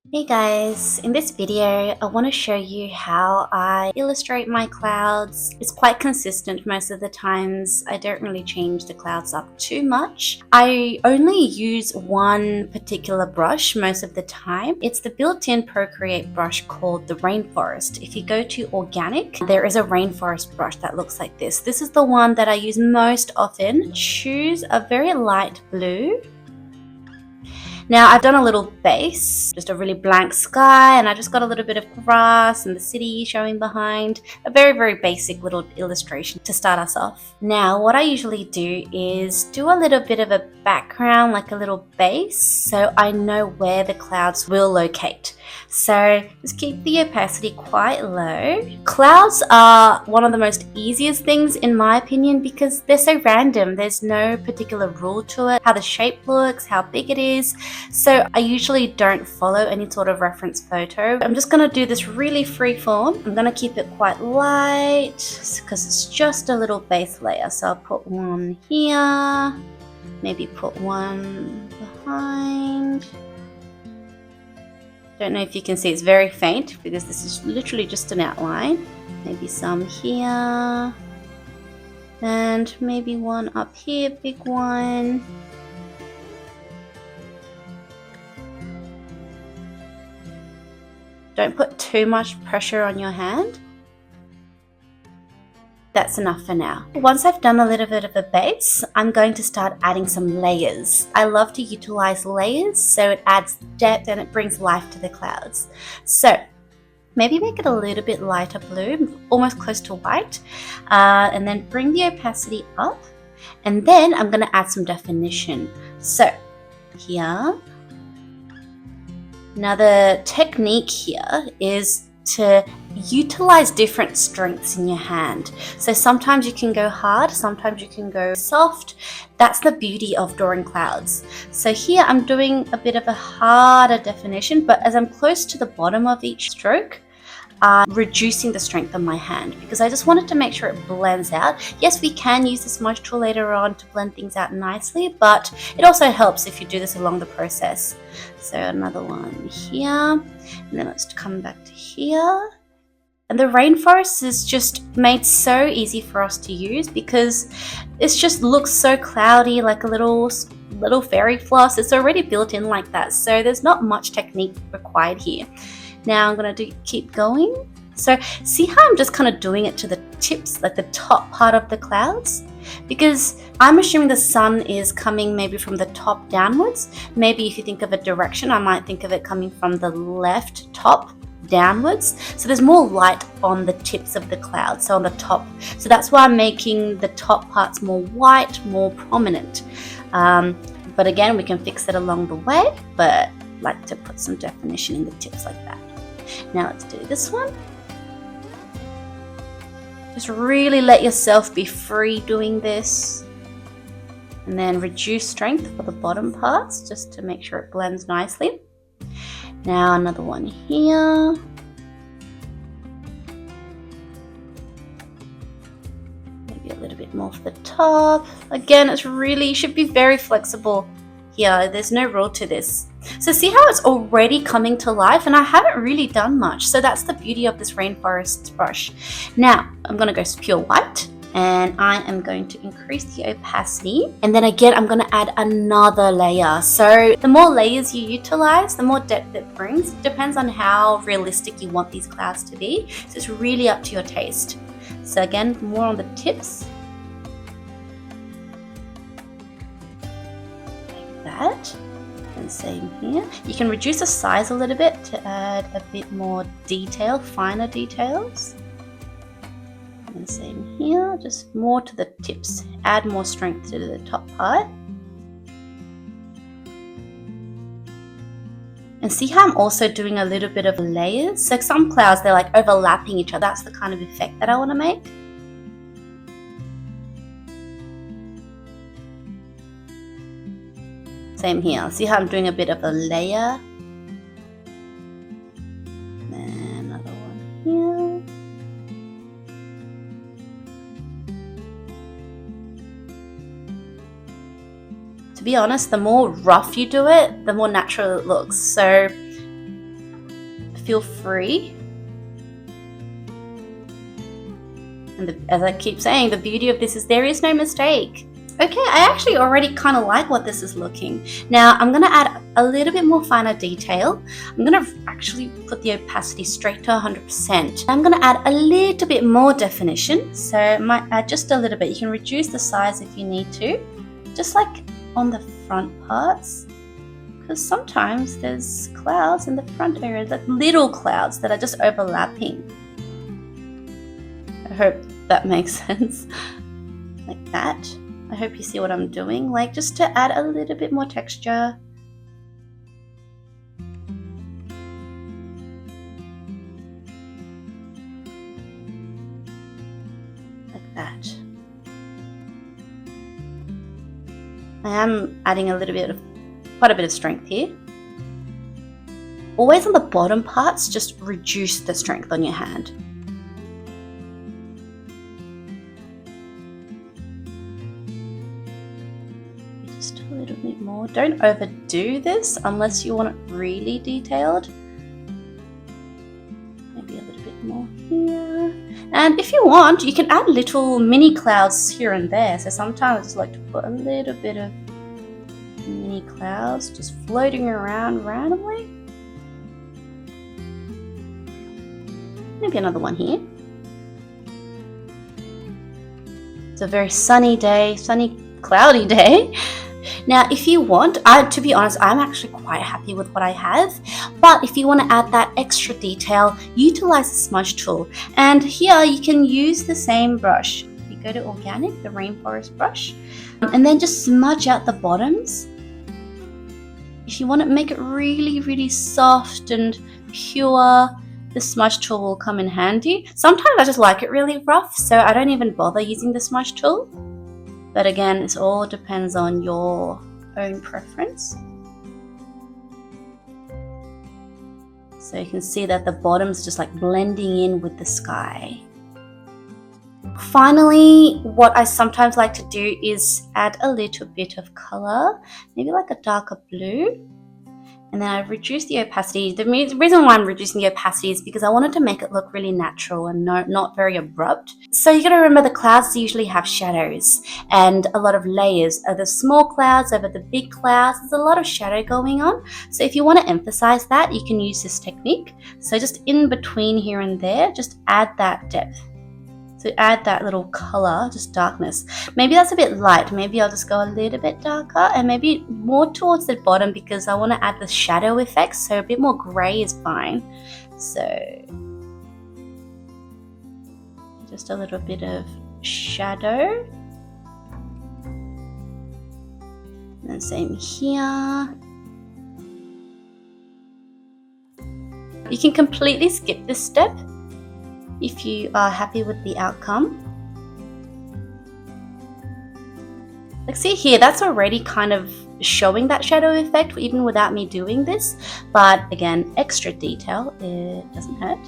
Hey guys, in this video I want to show you how I illustrate my clouds. It's quite consistent most of the times. I don't really change the clouds up too much. I only use one particular brush most of the time. It's the built-in Procreate brush called the Rainforest. If you go to organic, there is a rainforest brush that looks like this. This is the one that I use most often. Choose a very light blue. Now I've done a little base, just a really blank sky, and I just got a little bit of grass and the city showing behind. A very, very basic little illustration to start us off. Now what I usually do is do a little bit of a background, like a little base, so I know where the clouds will locate. So just keep the opacity quite low. Clouds are one of the most easiest things in my opinion because they're so random. There's no particular rule to it, how the shape looks, how big it is. So I usually don't follow any sort of reference photo. I'm just going to do this really free form. I'm going to keep it quite light because it's just a little base layer. So I'll put one here, maybe put one behind. Don't know if you can see, it's very faint because this is literally just an outline. Maybe some here and maybe one up here, big one. Don't put too much pressure on your hand. That's enough for now. Once I've done a little bit of a base, I'm going to start adding some layers. I love to utilize layers so it adds depth and it brings life to the clouds. So maybe make it a little bit lighter blue, almost close to white, and then bring the opacity up. And then I'm going to add some definition. So here. Now the technique here is to utilize different strengths in your hand. So sometimes you can go hard, sometimes you can go soft. That's the beauty of drawing clouds. So here I'm doing a bit of a harder definition, but as I'm close to the bottom of each stroke, reducing the strength of my hand because I just wanted to make sure it blends out. Yes, we can use the smudge tool later on to blend things out nicely, but it also helps if you do this along the process. So another one here, and then let's come back to here. And the rainforest is just made so easy for us to use because it just looks so cloudy, like a little fairy floss. It's already built in like that, so there's not much technique required here. Now I'm going to keep going. So see how I'm just kind of doing it to the tips, like the top part of the clouds? Because I'm assuming the sun is coming maybe from the top downwards. Maybe if you think of a direction, I might think of it coming from the left top downwards. So there's more light on the tips of the clouds, so on the top. So that's why I'm making the top parts more white, more prominent. But again, we can fix it along the way, but I like to put some definition in the tips like that. Now let's do this one. Just really let yourself be free doing this. And then reduce strength for the bottom parts just to make sure it blends nicely. Now another one here. Maybe a little bit more for the top. Again, it's really, you should be very flexible here. There's no rule to this. So see how it's already coming to life, and I haven't really done much. So that's the beauty of this rainforest brush. Now I'm going to go pure white and I am going to increase the opacity, and then again I'm going to add another layer. So the more layers you utilize, the more depth it brings. It depends on how realistic you want these clouds to be, so it's really up to your taste. So again, more on the tips like that. And same here. You can reduce the size a little bit to add a bit more detail, finer details. And same here, just more to the tips. Add more strength to the top part. And see how I'm also doing a little bit of layers? So some clouds, they're like overlapping each other. That's the kind of effect that I want to make. Same here. See how I'm doing a bit of a layer? And another one here. To be honest, the more rough you do it, the more natural it looks. So feel free. And as I keep saying, the beauty of this is there is no mistake. Okay, I actually already kind of like what this is looking. Now I'm going to add a little bit more finer detail. I'm going to actually put the opacity straight to 100%. I'm going to add a little bit more definition. So I might add just a little bit. You can reduce the size if you need to, just like on the front parts. Because sometimes there's clouds in the front area, like little clouds that are just overlapping. I hope that makes sense. Like that. I hope you see what I'm doing, like just to add a little bit more texture. Like that. I am adding a little bit of, quite a bit of strength here. Always on the bottom parts, just reduce the strength on your hand. Just a little bit more. Don't overdo this unless you want it really detailed. Maybe a little bit more here. And if you want, you can add little mini clouds here and there. So sometimes I just like to put a little bit of mini clouds just floating around randomly. Maybe another one here. It's a very sunny day, sunny, cloudy day. Now, if you want, to be honest, I'm actually quite happy with what I have. But if you want to add that extra detail, utilize the smudge tool. And here you can use the same brush. You go to organic, the rainforest brush, and then just smudge out the bottoms. If you want to make it really, really soft and pure, the smudge tool will come in handy. Sometimes I just like it really rough, so I don't even bother using the smudge tool. But again, it all depends on your own preference. So you can see that the bottom's just like blending in with the sky. Finally, what I sometimes like to do is add a little bit of color, maybe like a darker blue. And then I reduce the opacity. The reason why I'm reducing the opacity is because I wanted to make it look really natural and not very abrupt. So you got to remember the clouds usually have shadows and a lot of layers. Over the small clouds, over the big clouds, there's a lot of shadow going on. So if you want to emphasize that, you can use this technique. So just in between here and there, just add that depth. So add that little color, just darkness. Maybe that's a bit light. Maybe I'll just go a little bit darker and maybe more towards the bottom because I want to add the shadow effects. So a bit more gray is fine. So just a little bit of shadow. And then same here. You can completely skip this step if you are happy with the outcome. Like see here, that's already kind of showing that shadow effect even without me doing this. But again, extra detail, it doesn't hurt.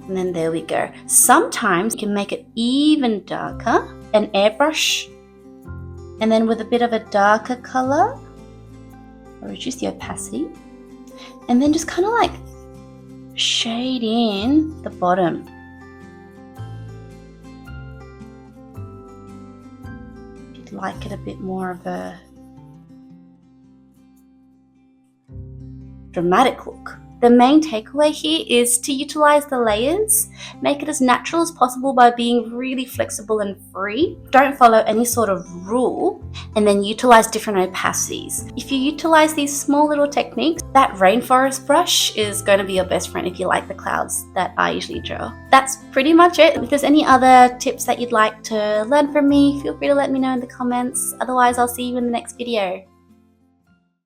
And then there we go. Sometimes you can make it even darker, an airbrush, and then with a bit of a darker color, I'll reduce the opacity, and then just kind of like shade in the bottom. If you'd like it a bit more of a dramatic look. The main takeaway here is to utilize the layers, make it as natural as possible by being really flexible and free. Don't follow any sort of rule, and then utilize different opacities. If you utilize these small little techniques, that rainforest brush is going to be your best friend if you like the clouds that I usually draw. That's pretty much it. If there's any other tips that you'd like to learn from me, feel free to let me know in the comments. Otherwise, I'll see you in the next video.